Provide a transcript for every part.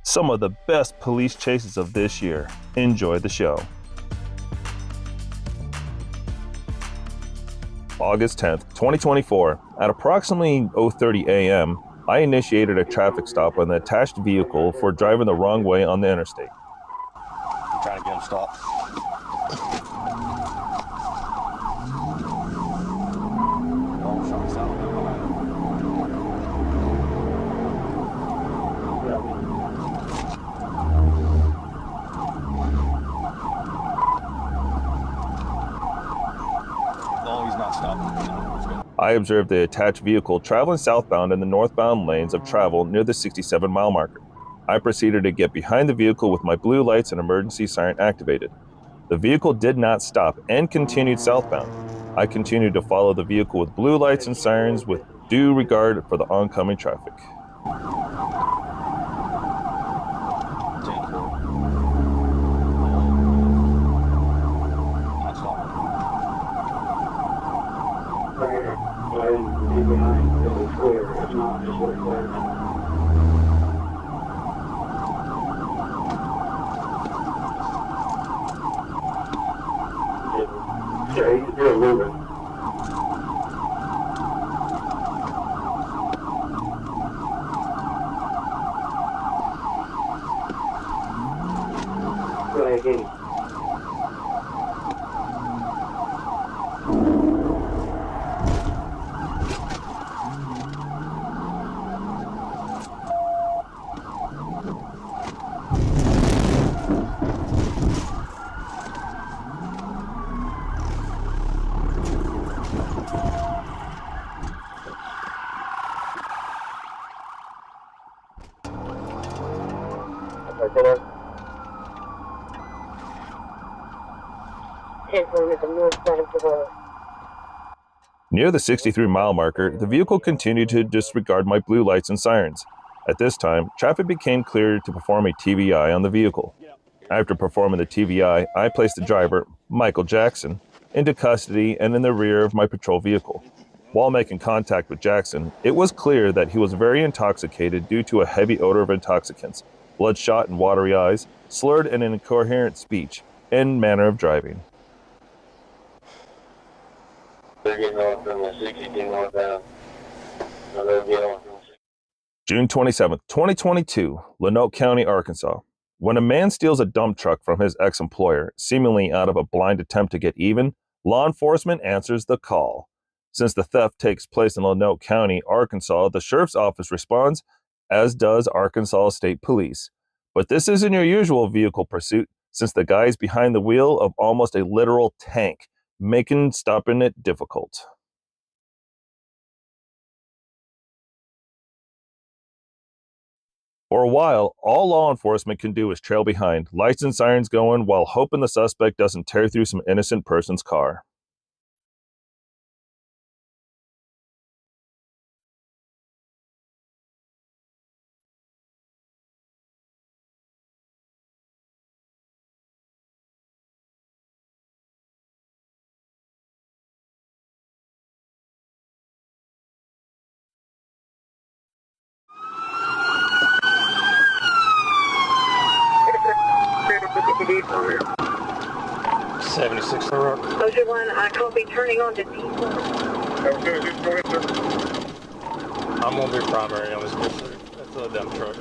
Some of the best police chases of this year. Enjoy the show. August 10th, 2024, at approximately 0:30 a.m., I initiated a traffic stop on the attached vehicle for driving the wrong way on the interstate. I'm trying to get him stopped. I observed the attached vehicle traveling southbound in the northbound lanes of travel near the 67-mile marker. I proceeded to get behind the vehicle with my blue lights and emergency siren activated. The vehicle did not stop and continued southbound. I continued to follow the vehicle with blue lights and sirens with due regard for the oncoming traffic. You're moving. Go ahead, Katie. Near the 63-mile marker, the vehicle continued to disregard my blue lights and sirens. At this time, traffic became clear to perform a TVI on the vehicle. After performing the TVI, I placed the driver, Michael Jackson, into custody and in the rear of my patrol vehicle. While making contact with Jackson, it was clear that he was very intoxicated due to a heavy odor of intoxicants, bloodshot and watery eyes, slurred and incoherent speech, and manner of driving. June 27, 2022, Lenoke County, Arkansas. When a man steals a dump truck from his ex-employer, seemingly out of a blind attempt to get even, law enforcement answers the call. Since the theft takes place in Lenoke County, Arkansas, the sheriff's office responds, as does Arkansas State Police. But this isn't your usual vehicle pursuit, since the guy's behind the wheel of almost a literal tank, making stopping it difficult. For a while, all law enforcement can do is trail behind, lights and sirens going, while hoping the suspect doesn't tear through some innocent person's car. Over here. 76 Road. Ocean 1, I copy turning on to D4. Go ahead, sir. I'm going to be primary on this pursuit. That's a dump truck.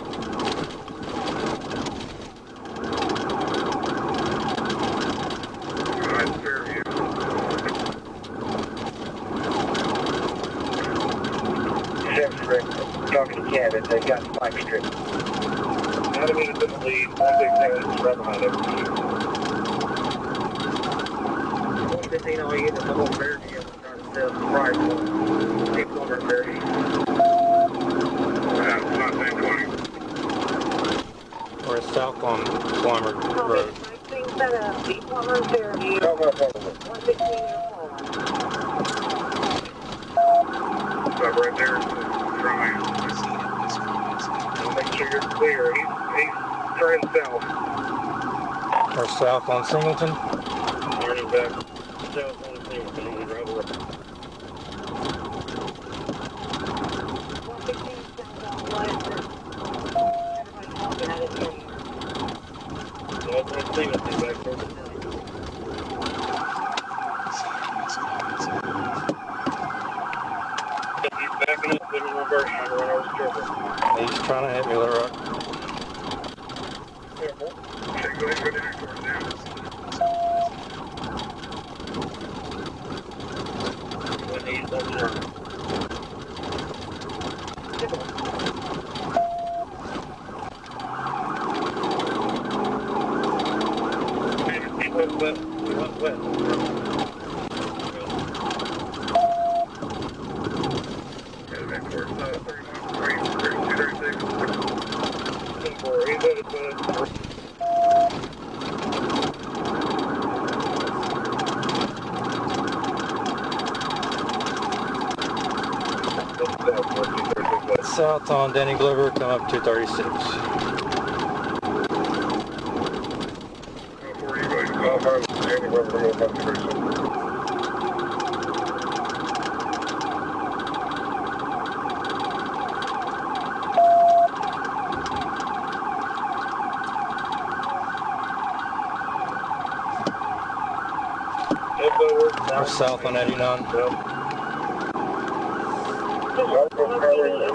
Alright, Fairview. Talking to Cabot, they got Spike Street. Not a minute in the lead, 169 right behind it. 115 all units, the whole Fairview. I'm trying to sell the price. Keep over Fairview. That's not 1020. We're south on Plummer Road. 19 set up, Deep Plummer Fairview. 115 Stop right there. Trying. Make sure you're clear. He's turning south. We're south on Singleton. Turning back south on Singleton on the gravel road. 115 south on Western. Everybody talking at it. Backing up, putting in reverse, trying to run over the trooper. He's trying to hit me, Little Rock. Careful. Okay, go ahead, go down towards now. One knee, one turn. Keep wet, wet. Keep wet. South on Danny Glover, come up 236. We're south on 89.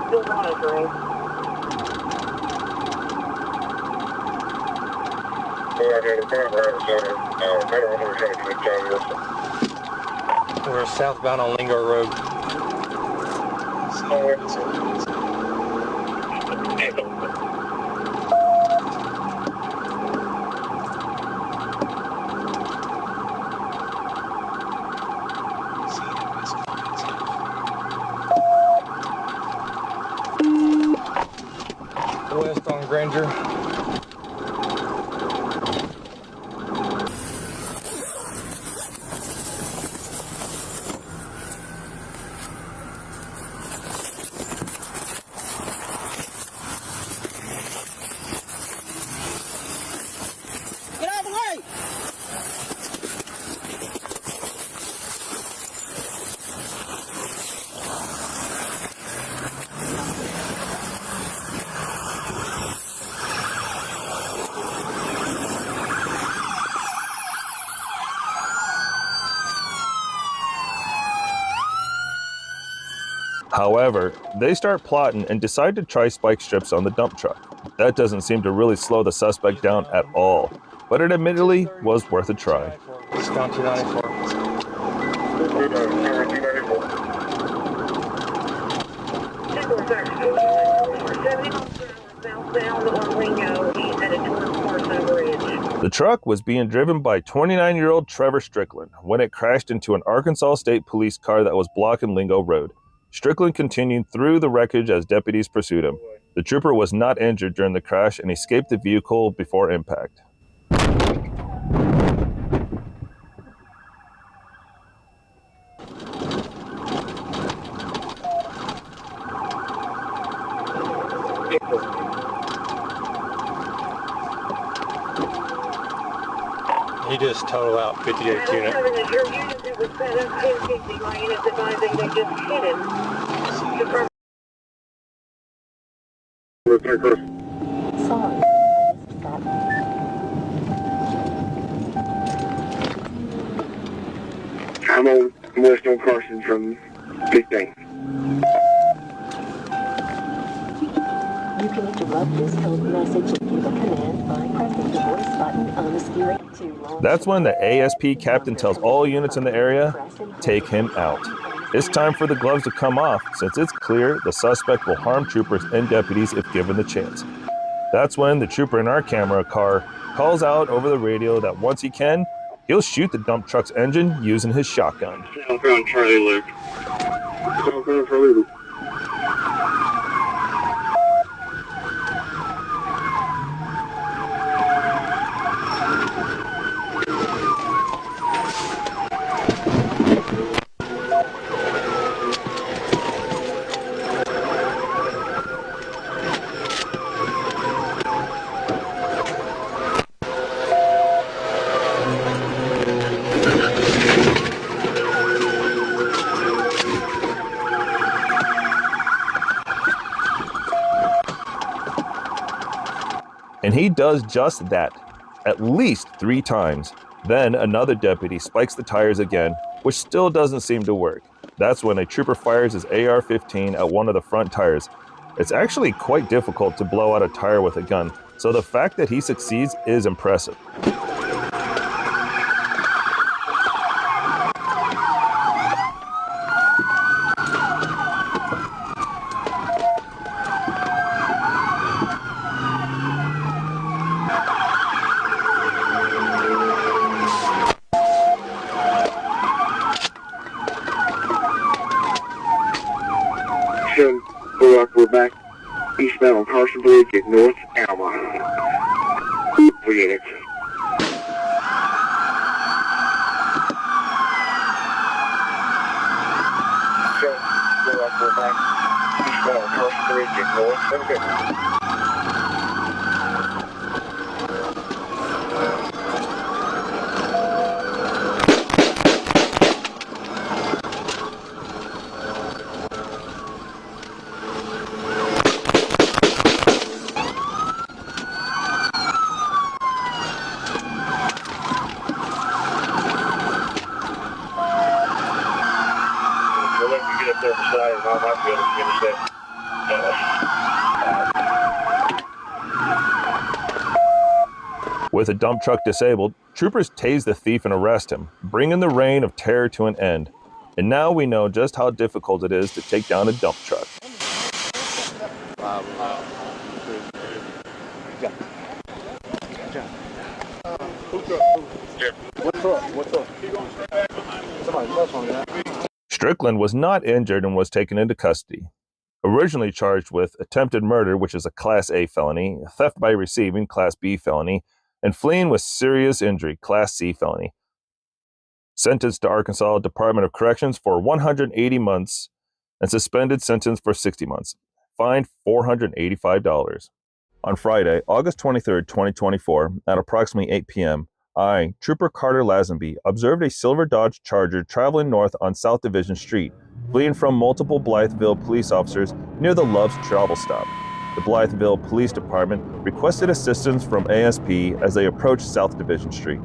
Still monitoring. We're southbound on Lingo Road. West on Granger. Get out of the way! However, they start plotting and decide to try spike strips on the dump truck. That doesn't seem to really slow the suspect down at all, but it admittedly was worth a try. It's down 294. Southbound on Lingo, he's headed towards Carson Bridge. The truck was being driven by 29-year-old Trevor Strickland when it crashed into an Arkansas State Police car that was blocking Lingo Road. Strickland continued through the wreckage as deputies pursued him. The trooper was not injured during the crash and escaped the vehicle before impact. He just totaled out 58 unit. Your unit that was set up 1050, my unit's advising they just hit him. Sorry. I'm on West on Carson from 15. You can interrupt this code message and give a command by pressing the voice button on the steering to That's when the ASP captain tells all units in the area, take him out. It's time for the gloves to come off since it's clear the suspect will harm troopers and deputies if given the chance. That's when the trooper in our camera car calls out over the radio that once he can, he'll shoot the dump truck's engine using his shotgun. Southbound Charlie Luke. Southbound Charlie Luke. And he does just that, at least 3 times. Then another deputy spikes the tires again, which still doesn't seem to work. That's when a trooper fires his AR-15 at one of the front tires. It's actually quite difficult to blow out a tire with a gun, so the fact that he succeeds is impressive. We're back eastbound on Carson Bridge at North Alma. 3 units. We're back eastbound on Carson Bridge at North. Okay. With a dump truck disabled, troopers tase the thief and arrest him, bringing the reign of terror to an end. And now we know just how difficult it is to take down a dump truck. Strickland was not injured and was taken into custody. Originally charged with attempted murder, which is a Class A felony, theft by receiving, Class B felony, and fleeing with serious injury, Class C felony. Sentenced to Arkansas Department of Corrections for 180 months and suspended sentence for 60 months. Fined $485. On Friday, August 23, 2024, at approximately 8 p.m., I, Trooper Carter Lazenby, observed a silver Dodge Charger traveling north on South Division Street, fleeing from multiple Blytheville police officers near the Love's travel stop. The Blytheville Police Department requested assistance from ASP as they approached South Division Street.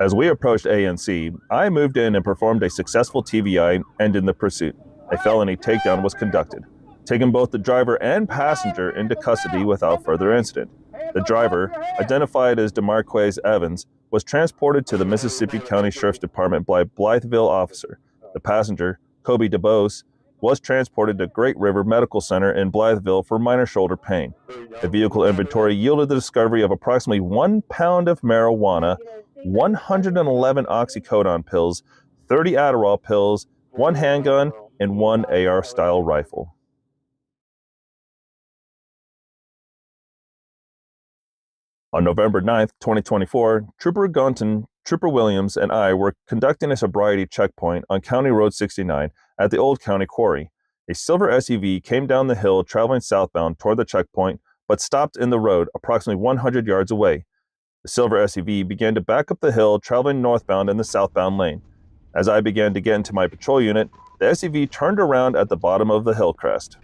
As we approached ANC, I moved in and performed a successful TVI, ending the pursuit. A felony takedown was conducted, taking both the driver and passenger into custody without further incident. The driver, identified as DeMarquez Evans, was transported to the Mississippi County Sheriff's Department by Blytheville officer. The passenger, Kobe DeBose, was transported to Great River Medical Center in Blytheville for minor shoulder pain. The vehicle inventory yielded the discovery of approximately 1 pound of marijuana, 111 oxycodone pills, 30 Adderall pills, 1 handgun, and 1 AR-style rifle. On November 9, 2024, Trooper Gunton, Trooper Williams, and I were conducting a sobriety checkpoint on County Road 69 at the Old County Quarry. A silver SUV came down the hill traveling southbound toward the checkpoint, but stopped in the road approximately 100 yards away. The silver SUV began to back up the hill, traveling northbound in the southbound lane. As I began to get into my patrol unit, the SUV turned around at the bottom of the hill crest.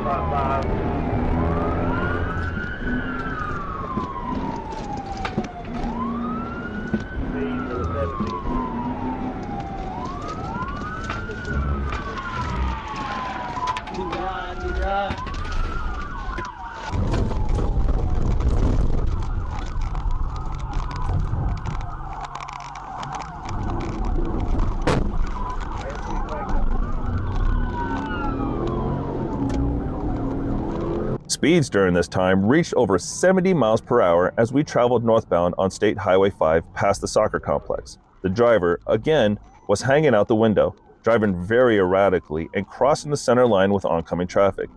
5. Speed to the 70. Speeds during this time reached over 70 miles per hour as we traveled northbound on State Highway 5 past the soccer complex. The driver, again, was hanging out the window, driving very erratically and crossing the center line with oncoming traffic.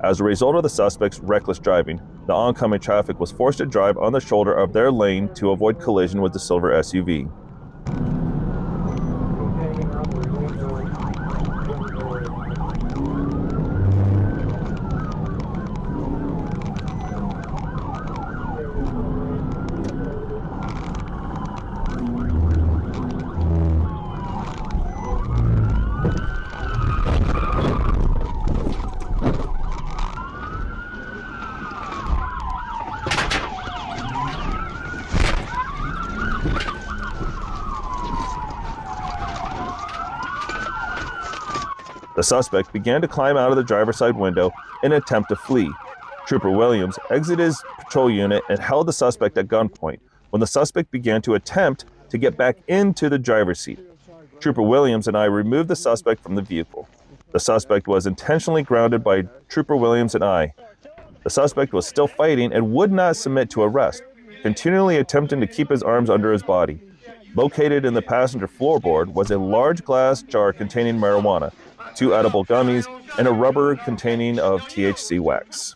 As a result of the suspect's reckless driving, the oncoming traffic was forced to drive on the shoulder of their lane to avoid collision with the silver SUV. The suspect began to climb out of the driver's side window in an attempt to flee. Trooper Williams exited his patrol unit and held the suspect at gunpoint when the suspect began to attempt to get back into the driver's seat. Trooper Williams and I removed the suspect from the vehicle. The suspect was intentionally grounded by Trooper Williams and I. The suspect was still fighting and would not submit to arrest, continually attempting to keep his arms under his body. Located in the passenger floorboard was a large glass jar containing marijuana, 2 edible gummies, and a rubber containing of THC wax.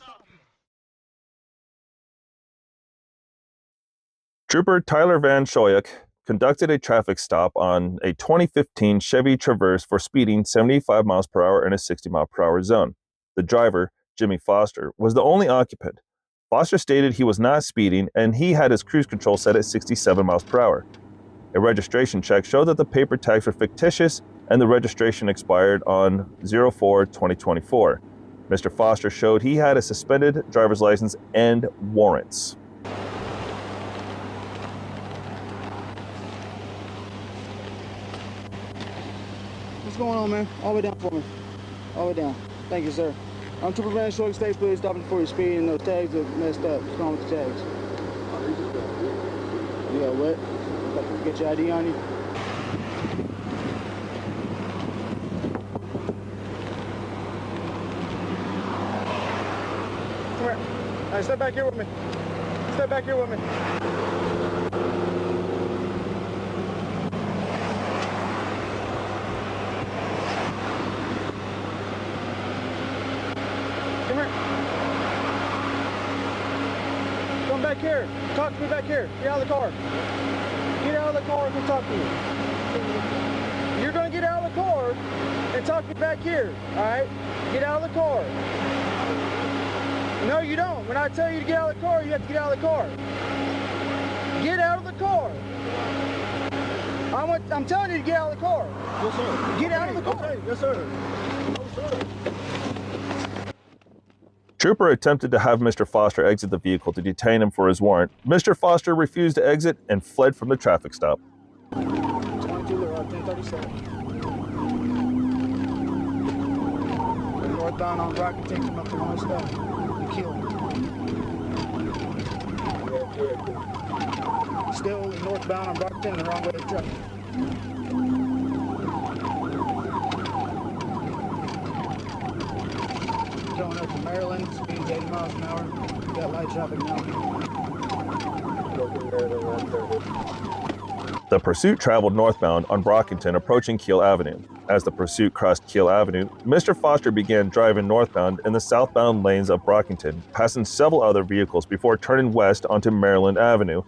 Trooper Tyler Van Schoyek conducted a traffic stop on a 2015 Chevy Traverse for speeding 75 miles per hour in a 60 mile per hour zone. The driver, Jimmy Foster, was the only occupant. Foster stated he was not speeding and he had his cruise control set at 67 miles per hour. A registration check showed that the paper tags were fictitious and the registration expired on 04/2024. Mr. Foster showed he had a suspended driver's license and warrants. What's going on, man? All the way down for me. All the way down. Thank you, sir. I'm Trooper Van Schoyek, State Police, stopping for your speed, and those tags are messed up. What's wrong with the tags? You got what? Get your ID on you? Come here. All right, step back here with me. Step back here with me. Come here. Come back here. Talk to me back here. Get out of the car. Get out of the car and talk to me. You're going to get out of the car and talk to me back here, all right? Get out of the car. No, you don't. When I tell you to get out of the car, you have to get out of the car. Get out of the car. I'm telling you to get out of the car. Yes, sir. Get out of the car. Okay. Yes, sir. Oh, sir. Trooper attempted to have Mr. Foster exit the vehicle to detain him for his warrant. Mr. Foster refused to exit and fled from the traffic stop. 22 Lure, 1037. Northbound on Rocket, take him up to one stop. You kill him. Still northbound on Rocket, the wrong way of traffic. Going up to Maryland, speeds 80 miles an hour. Got light traffic now. The pursuit traveled northbound on Brockington, approaching Keel Avenue. As the pursuit crossed Keel Avenue, Mr. Foster began driving northbound in the southbound lanes of Brockington, passing several other vehicles before turning west onto Maryland Avenue.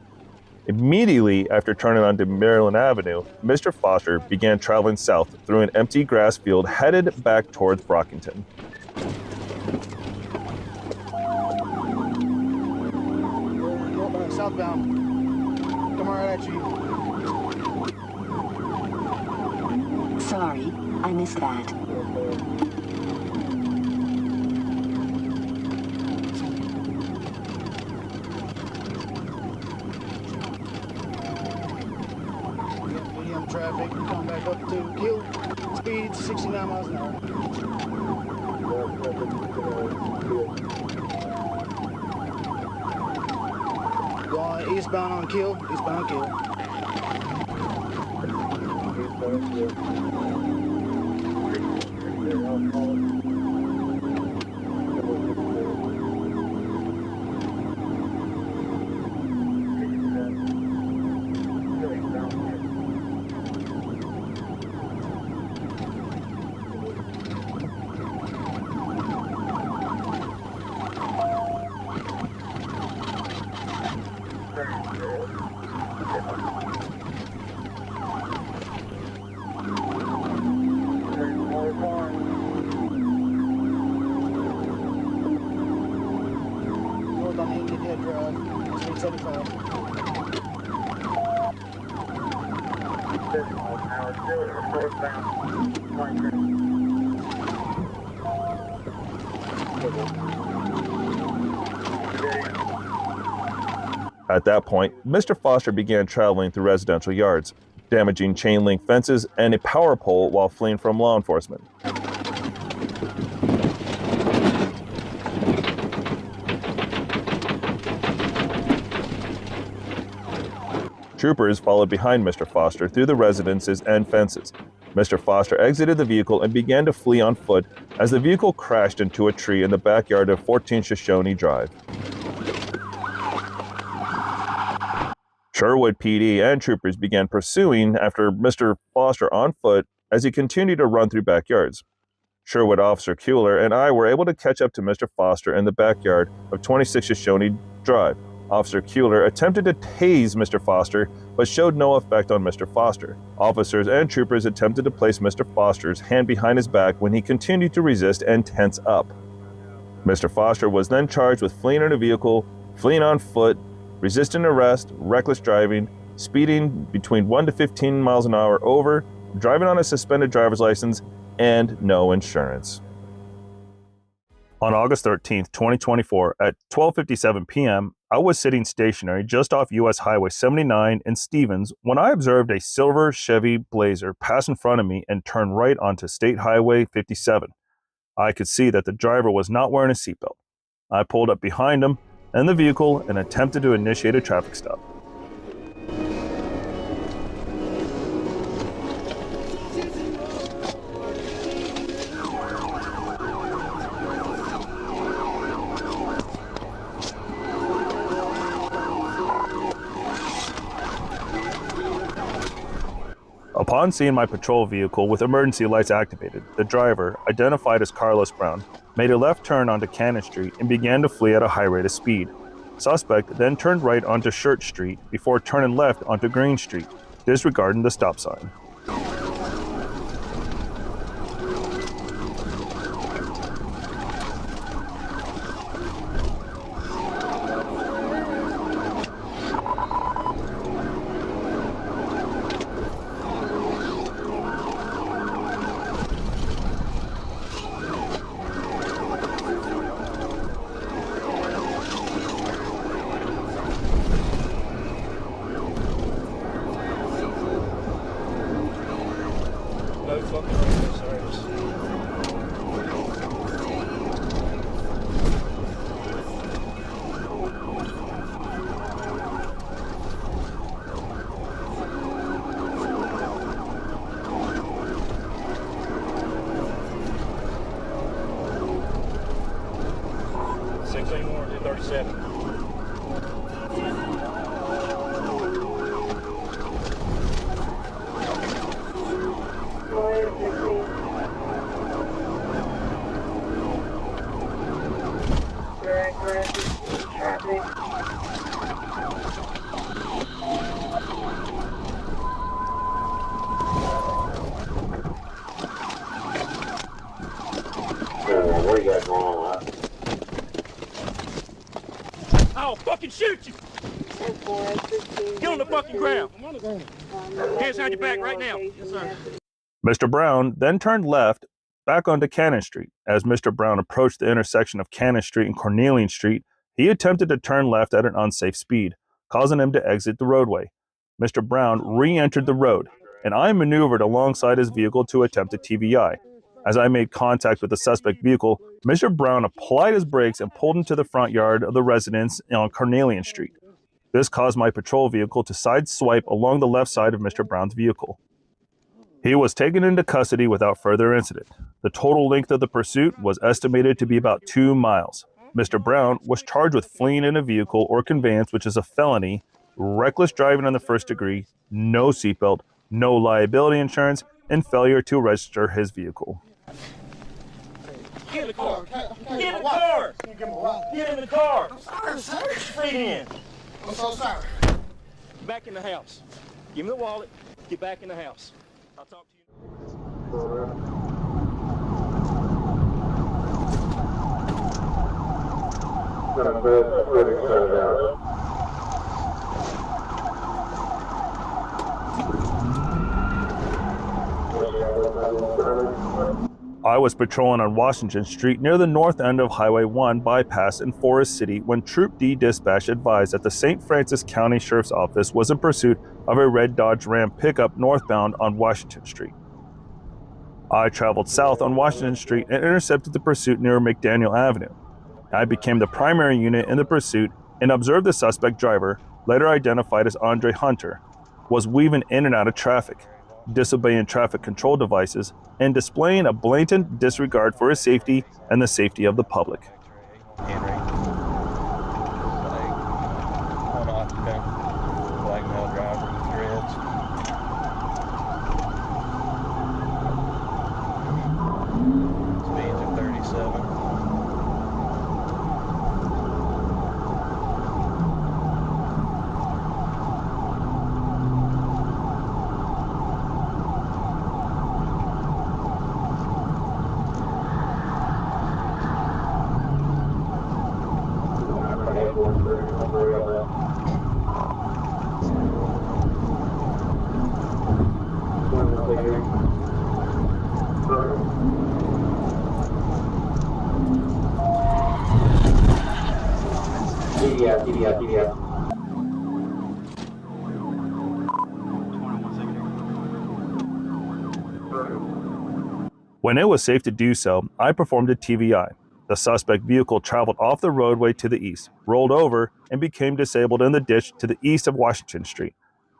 Immediately after turning onto Maryland Avenue, Mr. Foster began traveling south through an empty grass field headed back towards Brockington. Southbound. Come right at you. Sorry, I missed that. Medium traffic, come back up to Kill. Speed 69 miles an hour. Going eastbound on Kill, eastbound on Kill. North on Indian Head Drive, 375. At that point, Mr. Foster began traveling through residential yards, damaging chain link fences and a power pole while fleeing from law enforcement. Troopers followed behind Mr. Foster through the residences and fences. Mr. Foster exited the vehicle and began to flee on foot as the vehicle crashed into a tree in the backyard of 14 Shoshone Drive. Sherwood PD and troopers began pursuing after Mr. Foster on foot as he continued to run through backyards. Sherwood Officer Kuehler and I were able to catch up to Mr. Foster in the backyard of 26 Shoshone Drive. Officer Kuehler attempted to tase Mr. Foster, but showed no effect on Mr. Foster. Officers and troopers attempted to place Mr. Foster's hand behind his back when he continued to resist and tense up. Mr. Foster was then charged with fleeing in a vehicle, fleeing on foot, resisting arrest, reckless driving, speeding between 1 to 15 miles an hour over, driving on a suspended driver's license, and no insurance. On August 13, 2024, at 12:57 p.m., I was sitting stationary just off US Highway 79 in Stevens when I observed a silver Chevy Blazer pass in front of me and turn right onto State Highway 57. I could see that the driver was not wearing a seatbelt. I pulled up behind him and the vehicle and attempted to initiate a traffic stop. Upon seeing my patrol vehicle with emergency lights activated, the driver, identified as Carlos Brown, made a left turn onto Cannon Street and began to flee at a high rate of speed. Suspect then turned right onto Church Street before turning left onto Green Street, disregarding the stop sign. No fucking radio service. More than 37. Traffic. I'll fucking shoot you! Get on the fucking ground! Hands behind your back right now. Yes, sir. Mr. Brown then turned left back onto Cannon Street. As Mr. Brown approached the intersection of Cannon Street and Cornelian Street, he attempted to turn left at an unsafe speed, causing him to exit the roadway. Mr. Brown re-entered the road, and I maneuvered alongside his vehicle to attempt a TVI. As I made contact with the suspect vehicle, Mr. Brown applied his brakes and pulled into the front yard of the residence on Cornelian Street. This caused my patrol vehicle to sideswipe along the left side of Mr. Brown's vehicle. He was taken into custody without further incident. The total length of the pursuit was estimated to be about 2 miles. Mr. Brown was charged with fleeing in a vehicle or conveyance, which is a felony, reckless driving in the first degree, no seatbelt, no liability insurance, and failure to register his vehicle. Get in the car! Get in the car! Get in the car! I'm sorry, sir. Straight in. I'm so sorry. Back in the house. Give me the wallet. Get back in the house. I'll talk to you. I was patrolling on Washington Street near the north end of Highway 1 bypass in Forest City when Troop D dispatch advised that the St. Francis County Sheriff's Office was in pursuit of a red Dodge Ram pickup northbound on Washington Street. I traveled south on Washington Street and intercepted the pursuit near McDaniel Avenue. I became the primary unit in the pursuit and observed the suspect driver, later identified as Andre Hunter, was weaving in and out of traffic, disobeying traffic control devices, and displaying a blatant disregard for his safety and the safety of the public. Black male driver with dreads. Speeds of 37. When it was safe to do so, I performed a TVI. The suspect vehicle traveled off the roadway to the east, rolled over, and became disabled in the ditch to the east of Washington Street.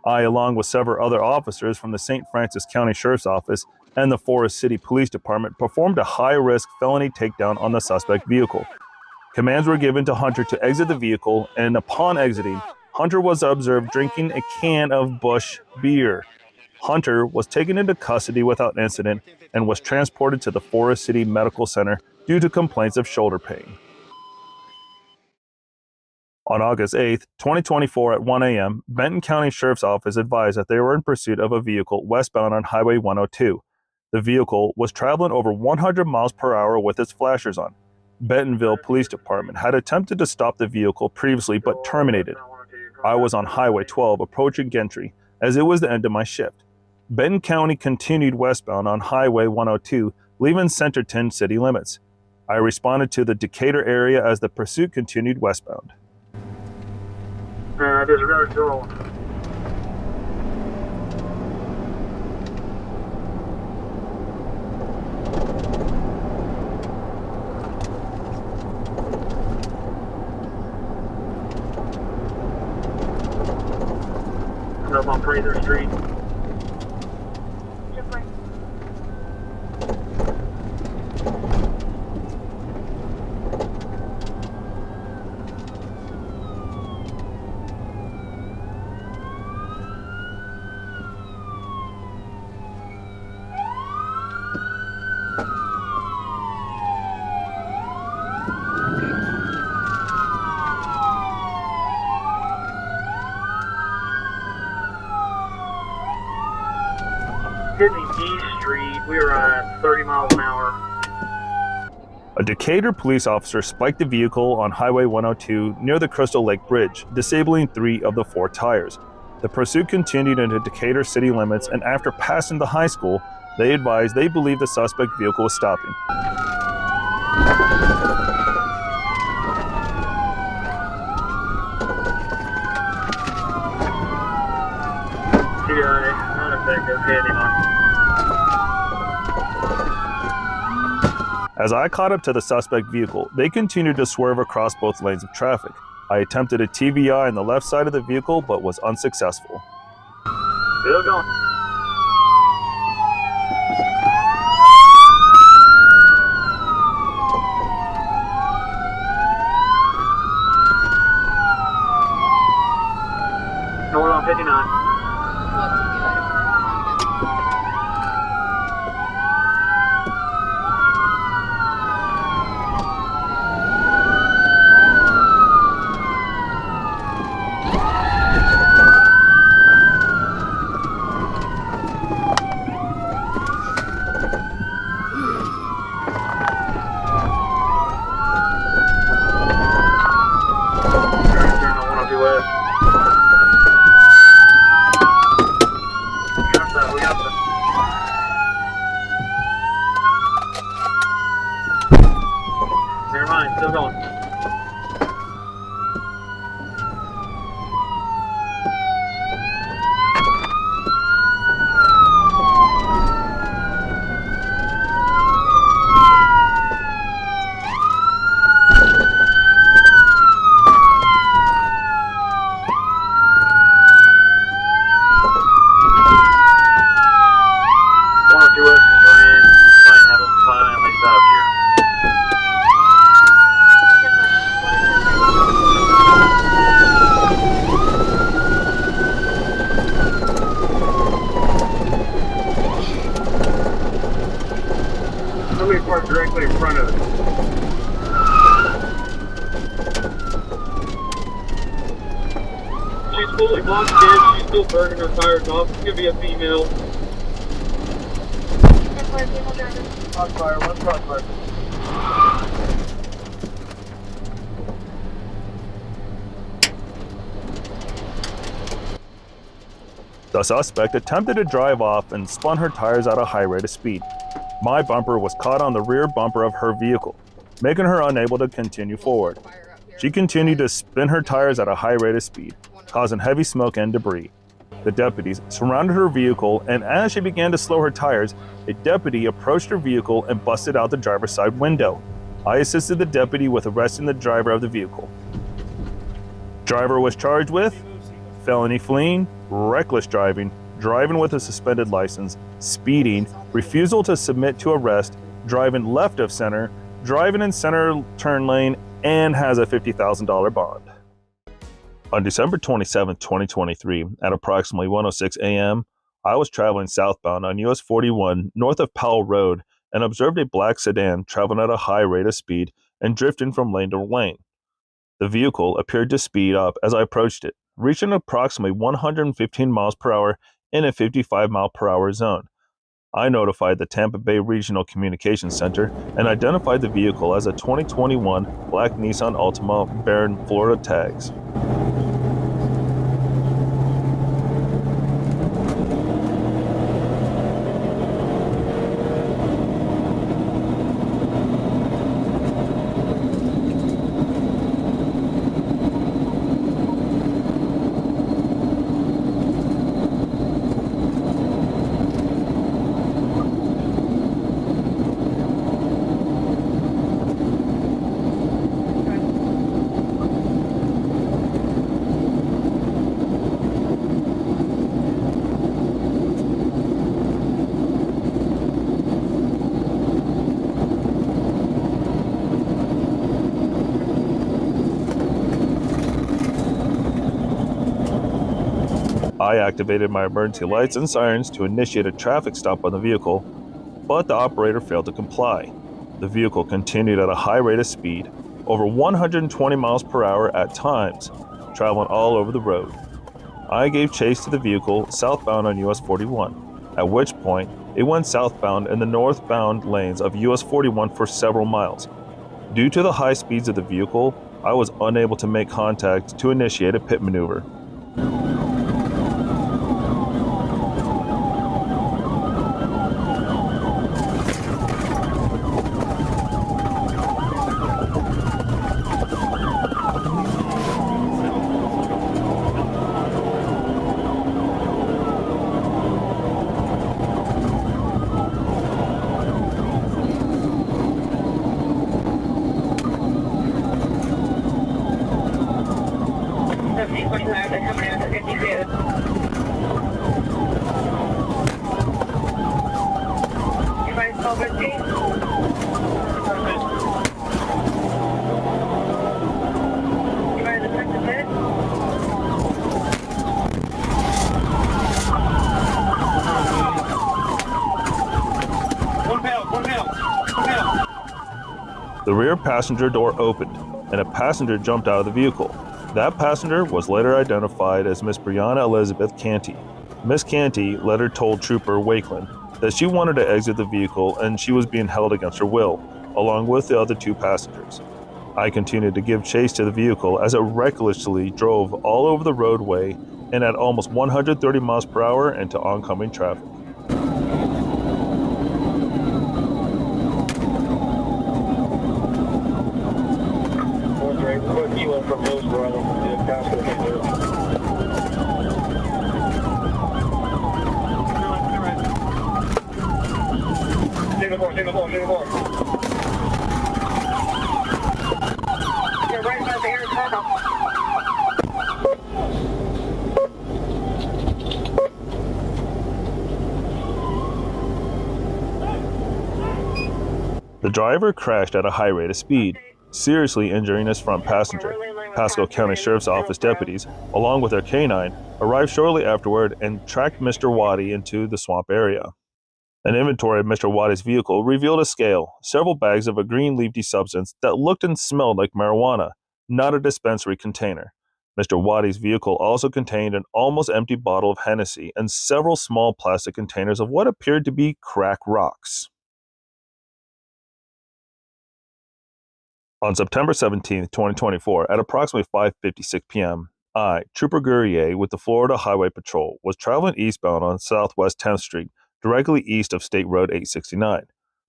I, along with several other officers from the St. Francis County Sheriff's Office and the Forest City Police Department, performed a high-risk felony takedown on the suspect vehicle. Commands were given to Hunter to exit the vehicle, and upon exiting, Hunter was observed drinking a can of Busch beer. Hunter was taken into custody without incident and was transported to the Forest City Medical Center due to complaints of shoulder pain. On August 8, 2024 at 1 a.m., Benton County Sheriff's Office advised that they were in pursuit of a vehicle westbound on Highway 102. The vehicle was traveling over 100 miles per hour with its flashers on. Bentonville Police Department had attempted to stop the vehicle previously but terminated. I was on Highway 12 approaching Gentry as it was the end of my shift. Benton County continued westbound on Highway 102, leaving Centerton city limits. I responded to the Decatur area as the pursuit continued westbound. Disregard control. Up on Fraser Street. Hitting East Street, we were at 30 miles an hour. A Decatur police officer spiked the vehicle on Highway 102 near the Crystal Lake Bridge, disabling 3 of the 4 tires. The pursuit continued into Decatur city limits, and after passing the high school, they advised they believed the suspect vehicle was stopping. As I caught up to the suspect vehicle, they continued to swerve across both lanes of traffic. I attempted a TVI on the left side of the vehicle, but was unsuccessful. Still going. North on 59. Never mind, still going. Directly in front of it. She's fully blocked in. She's still burning her tires off. It's gonna be a female. Crossfire, one crossfire. The suspect attempted to drive off and spun her tires at a high rate of speed. My bumper was caught on the rear bumper of her vehicle, making her unable to continue forward. She continued to spin her tires at a high rate of speed, causing heavy smoke and debris. The deputies surrounded her vehicle, and as she began to slow her tires, a deputy approached her vehicle and busted out the driver's side window. I assisted the deputy with arresting the driver of the vehicle. Driver was charged with felony fleeing, reckless driving, driving with a suspended license, speeding, refusal to submit to arrest, driving left of center, driving in center turn lane, and has a $50,000 bond. On December 27, 2023, at approximately 1:06 a.m., I was traveling southbound on US 41 north of Powell Road and observed a black sedan traveling at a high rate of speed and drifting from lane to lane. The vehicle appeared to speed up as I approached it, reaching approximately 115 miles per hour in a 55 mile per hour zone. I notified the Tampa Bay Regional Communications Center and identified the vehicle as a 2021 black Nissan Altima bearing Florida tags. I activated my emergency lights and sirens to initiate a traffic stop on the vehicle, but the operator failed to comply. The vehicle continued at a high rate of speed, over 120 miles per hour at times, traveling all over the road. I gave chase to the vehicle southbound on US 41, at which point it went southbound in the northbound lanes of US 41 for several miles, Due to the high speeds of the vehicle, I was unable to make contact to initiate a pit maneuver. The rear passenger door opened, and a passenger jumped out of the vehicle. That passenger was later identified as Miss Brianna Elizabeth Canty. Miss Canty later told Trooper Wakeland that she wanted to exit the vehicle and she was being held against her will, along with the other two passengers. I continued to give chase to the vehicle as it recklessly drove all over the roadway and at almost 130 miles per hour into oncoming traffic. From Hillsborough, Singapore. You're right about the air tunnel. The driver crashed at a high rate of speed, seriously injuring his front passenger. Pasco County Sheriff's Office deputies, along with their canine, arrived shortly afterward and tracked Mr. Waddy into the swamp area. An inventory of Mr. Waddy's vehicle revealed a scale, several bags of a green leafy substance that looked and smelled like marijuana, not a dispensary container. Mr. Waddy's vehicle also contained an almost empty bottle of Hennessy and several small plastic containers of what appeared to be crack rocks. On September 17, 2024, at approximately 5:56 p.m., I, Trooper Guerrier with the Florida Highway Patrol, was traveling eastbound on Southwest 10th Street, directly east of State Road 869.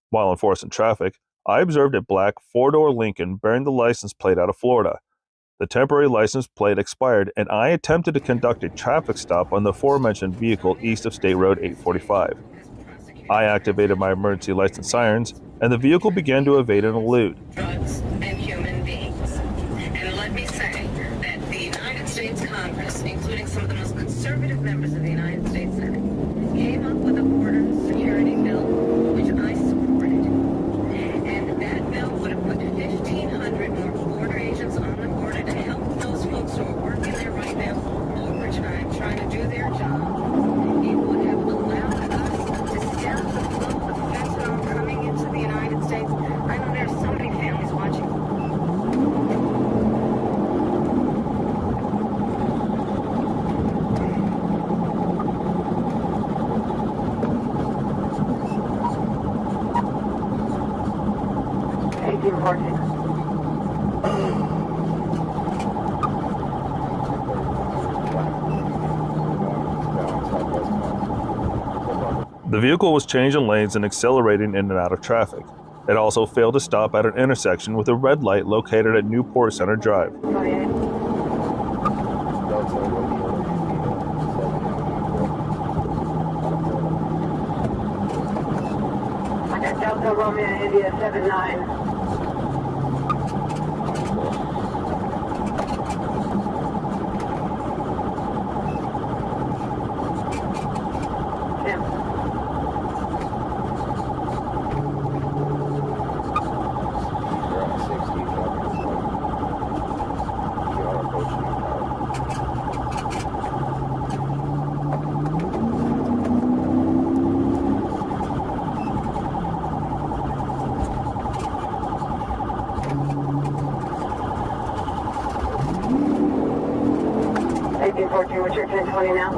While enforcing traffic, I observed a black four-door Lincoln bearing the license plate out of Florida. The temporary license plate expired, and I attempted to conduct a traffic stop on the aforementioned vehicle east of State Road 845. I activated my emergency lights and sirens, and the vehicle began to evade and elude. Drugs and human beings. And let me say that the United States Congress, including some of the most conservative members of the United States Senate, came up with a border security bill, which I supported. And that bill would have put 1,500 more border agents on the border to help those folks who are working there right now, overtime, trying to do their job. It would have allowed us to stem the flow of fentanyl coming into the United States. I know there's so many families watching. The vehicle was changing lanes and accelerating in and out of traffic. It also failed to stop at an intersection with a red light located at Newport Center Drive. Delta Romeo India 79. What's your 1020 now?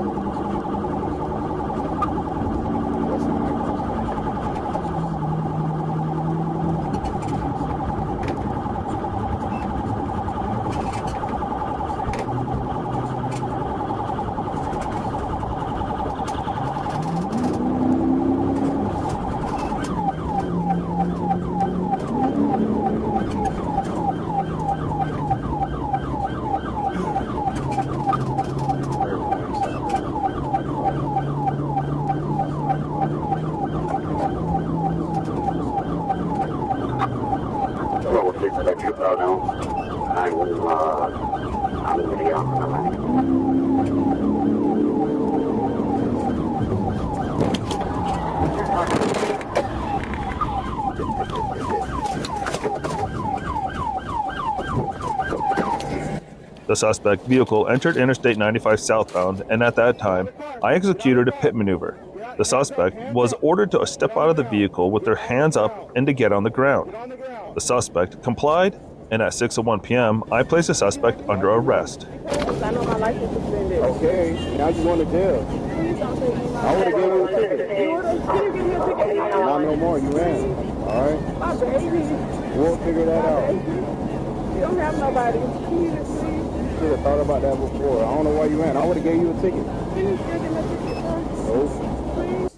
let you go now. I'm going to be on the line. The suspect vehicle entered Interstate 95 southbound, and at that time, I executed a pit maneuver. The suspect was ordered to step out of the vehicle with their hands up and to get on the ground. The suspect complied, and at 6:01 p.m., I placed the suspect under arrest. I know my license is suspended. Okay, now you going to jail. I would have given you a ticket. You would have? Can you give me a ticket? Not no more, you ran. All right? My baby. We'll figure that out. You don't have nobody. Can you just please? You should have thought about that before. I don't know why you ran. I would have gave you a ticket. Can you still give me a ticket, sir? No.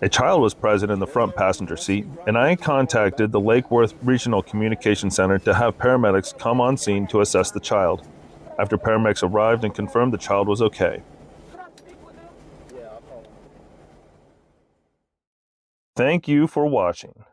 A child was present in the front passenger seat, and I contacted the Lake Worth Regional Communication Center to have paramedics come on scene to assess the child. After paramedics arrived and confirmed the child was okay. Thank you for watching.